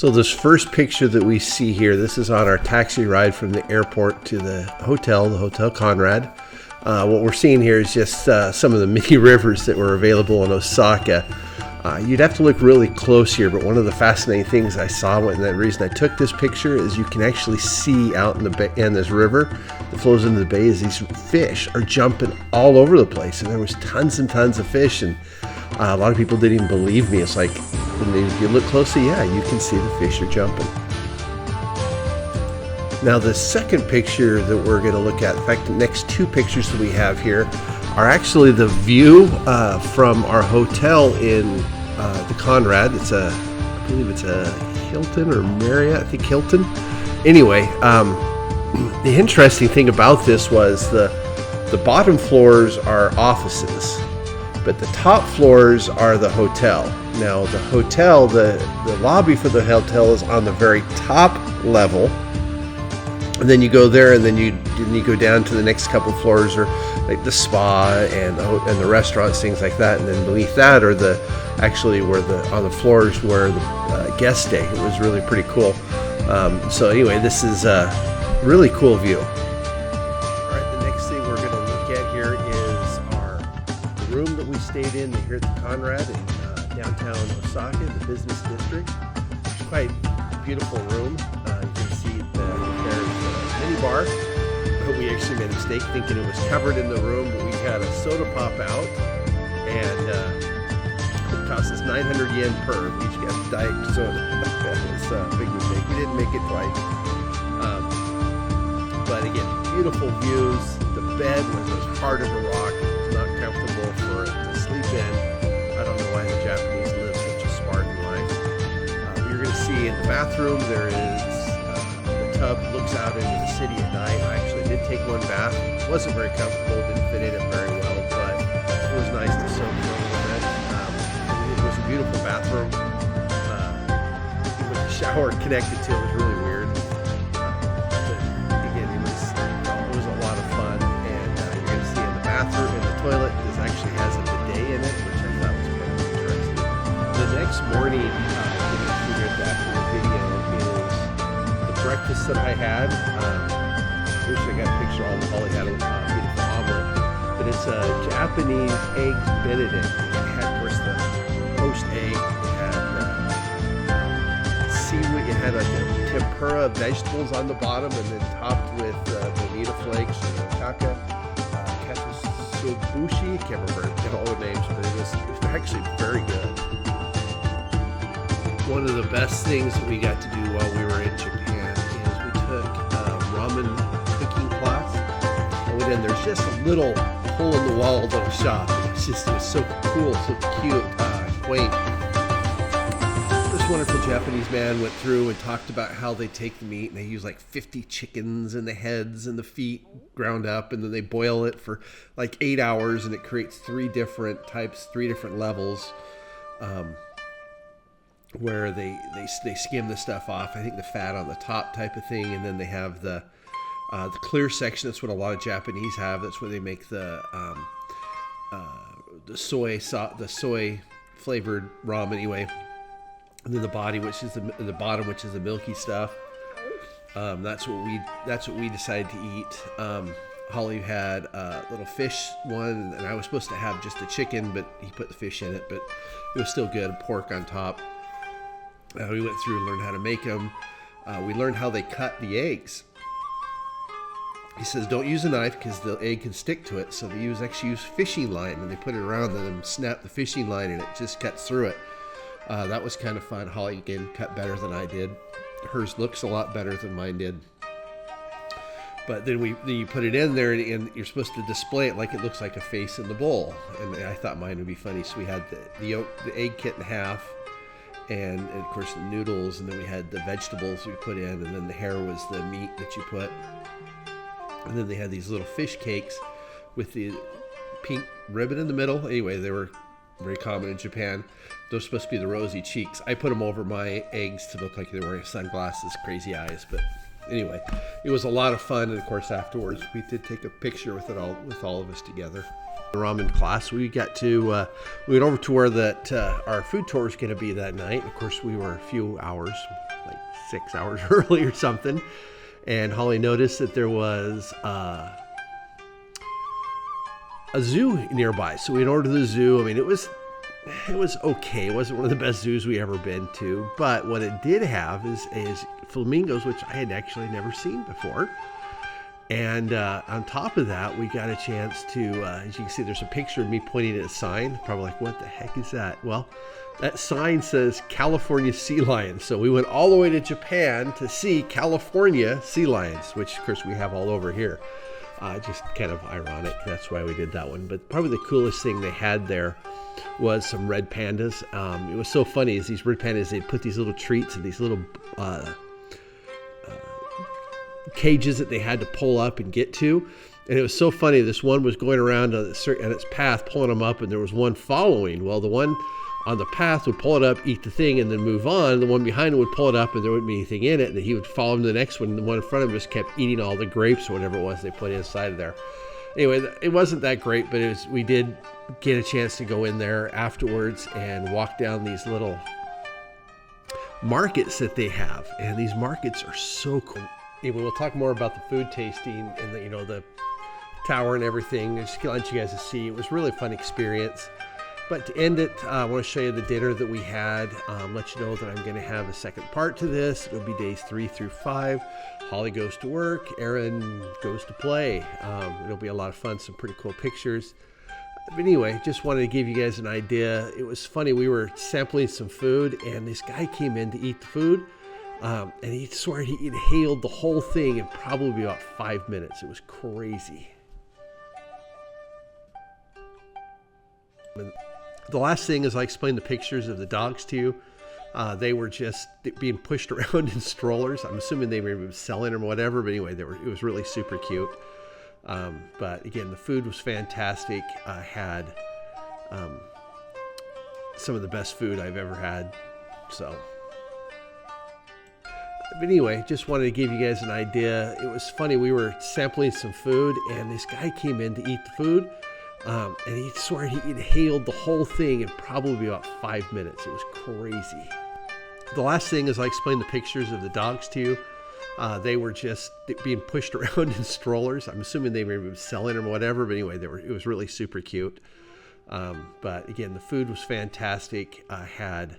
So this first picture that we see here, this is on our taxi ride from the airport to the Hotel Conrad. What we're seeing here is just some of the many rivers that were available in Osaka. You'd have to look really close here, but one of the fascinating things I saw, and the reason I took this picture, is you can actually see out in the bay, in this river that flows into the bay, is these fish are jumping all over the place, and there was tons and tons of fish, and a lot of people didn't even believe me. It's like, if you look closely, yeah, you can see the fish are jumping. Now the second picture that we're going to look at, in fact the next two pictures that we have here, are actually the view from our hotel in the Conrad. I believe it's a Hilton or Marriott, I think Hilton. Anyway, the interesting thing about this was the bottom floors are offices, but the top floors are the hotel. Now the hotel, the lobby for the hotel is on the very top level, and then you go there, and then you go down to the next couple floors, or like the spa and the restaurants, things like that. And then beneath that are on the floors where the guests stay. It was really pretty cool. So anyway, this is a really cool view. All right, the next thing we're going to look at here is the room that we stayed in here at the Conrad in downtown Osaka, the business district. It's quite a beautiful room. You can see there's a mini bar. We actually made a mistake thinking it was covered in the room, but we had a soda pop out, and it cost us 900 yen per. We each got diet soda. That was a big mistake. We didn't make it twice. But again, beautiful views. The bed was as hard as a rock. It was not comfortable for it to sleep in. I don't know why the Japanese live such a Spartan life. You're going to see in the bathroom there is the tub looks out into the city at night. I actually did take one bath. It wasn't very comfortable, didn't fit in it very well, but it was nice to soak for a little bit. It was a beautiful bathroom. With the shower connected to it was really weird. But again, it was a lot of fun. And you're going to see in the bathroom, in the toilet, this actually has a bidet in it, which I thought was kind of interesting. The next morning, after the video, is the breakfast that I had. I got a picture of Holly had a beautiful omelet, but it's a Japanese eggs Benedict. It had, of course, the poached egg. It had seaweed. It had tempura vegetables on the bottom, and then topped with bonita flakes and taka, katsuobushi. I can't remember all the names, but it was actually very good. One of the best things that we got to do while we were in Japan is we took ramen cooking class. I went in, there's just a little hole in the wall little shop. It was so cool, so cute, quaint. This wonderful Japanese man went through and talked about how they take the meat and they use like 50 chickens and the heads and the feet ground up, and then they boil it for like 8 hours, and it creates three different levels. Where they skim the stuff off. I think the fat on the top type of thing, and then they have the clear section. That's what a lot of Japanese have. That's where they make the soy flavored ramen anyway. And then the bottom, which is the milky stuff. That's what we decided to eat. Holly had a little fish one, and I was supposed to have just the chicken, but he put the fish in it. But it was still good. Pork on top. We went through and learned how to make them. We learned how they cut the eggs. He says don't use a knife because the egg can stick to it. So they actually use fishing line, and they put it around and then snap the fishing line, and it just cuts through it. That was kind of fun. Holly again cut better than I did. Hers looks a lot better than mine did. But then you put it in there, and you're supposed to display it like it looks like a face in the bowl. And I thought mine would be funny. So we had the egg cut in half. And of course the noodles, and then we had the vegetables we put in, and then the hair was the meat that you put. And then they had these little fish cakes with the pink ribbon in the middle. Anyway, they were very common in Japan. Those are supposed to be the rosy cheeks. I put them over my eggs to look like they were wearing sunglasses, crazy eyes, but Anyway, it was a lot of fun, and of course afterwards we did take a picture with all of us together. The ramen class, we went over to where our food tour was going to be that night. Of course, we were a few hours, like 6 hours early or something, and Holly noticed that there was a zoo nearby. So we went over to the zoo. I mean, it was okay. It wasn't one of the best zoos we ever been to, but what it did have is flamingos, which I had actually never seen before. And on top of that, we got a chance to, as you can see, there's a picture of me pointing at a sign. Probably like, what the heck is that? Well, that sign says California sea lions. So we went all the way to Japan to see California sea lions, which of course we have all over here. Just kind of ironic. That's why we did that one. But probably the coolest thing they had there was some red pandas. It was so funny, is these red pandas, they'd put these little treats in these little cages that they had to pull up and get to. And it was so funny, this one was going around on its path pulling them up, and there was one following. Well, the one on the path would pull it up, eat the thing, and then move on. The one behind him would pull it up, and there wouldn't be anything in it, and he would follow him to the next one, and the one in front of him just kept eating all the grapes or whatever it was they put inside of there. Anyway, it wasn't that great, but we did get a chance to go in there afterwards and walk down these little markets that they have, and these markets are so cool. Anyway, we'll talk more about the food tasting and the tower and everything. I just want you guys to see. It was a really fun experience. But to end it, I want to show you the dinner that we had. Let you know that I'm going to have a second part to this. It'll be days 3 through 5. Holly goes to work. Aaron goes to play. It'll be a lot of fun. Some pretty cool pictures. But anyway, just wanted to give you guys an idea. It was funny. We were sampling some food, and this guy came in to eat the food. And he inhaled the whole thing in probably about 5 minutes. It was crazy. And the last thing is I explained the pictures of the dogs to you. They were just being pushed around in strollers. I'm assuming they were selling them or whatever, but anyway, it was really super cute. But again, the food was fantastic. I had some of the best food I've ever had. So, but anyway, just wanted to give you guys an idea. It was funny. We were sampling some food, and this guy came in to eat the food. And he inhaled the whole thing in probably about 5 minutes. It was crazy. The last thing is I explained the pictures of the dogs to you. They were just being pushed around in strollers. I'm assuming they were selling them or whatever, but anyway, it was really super cute. But again, the food was fantastic. I had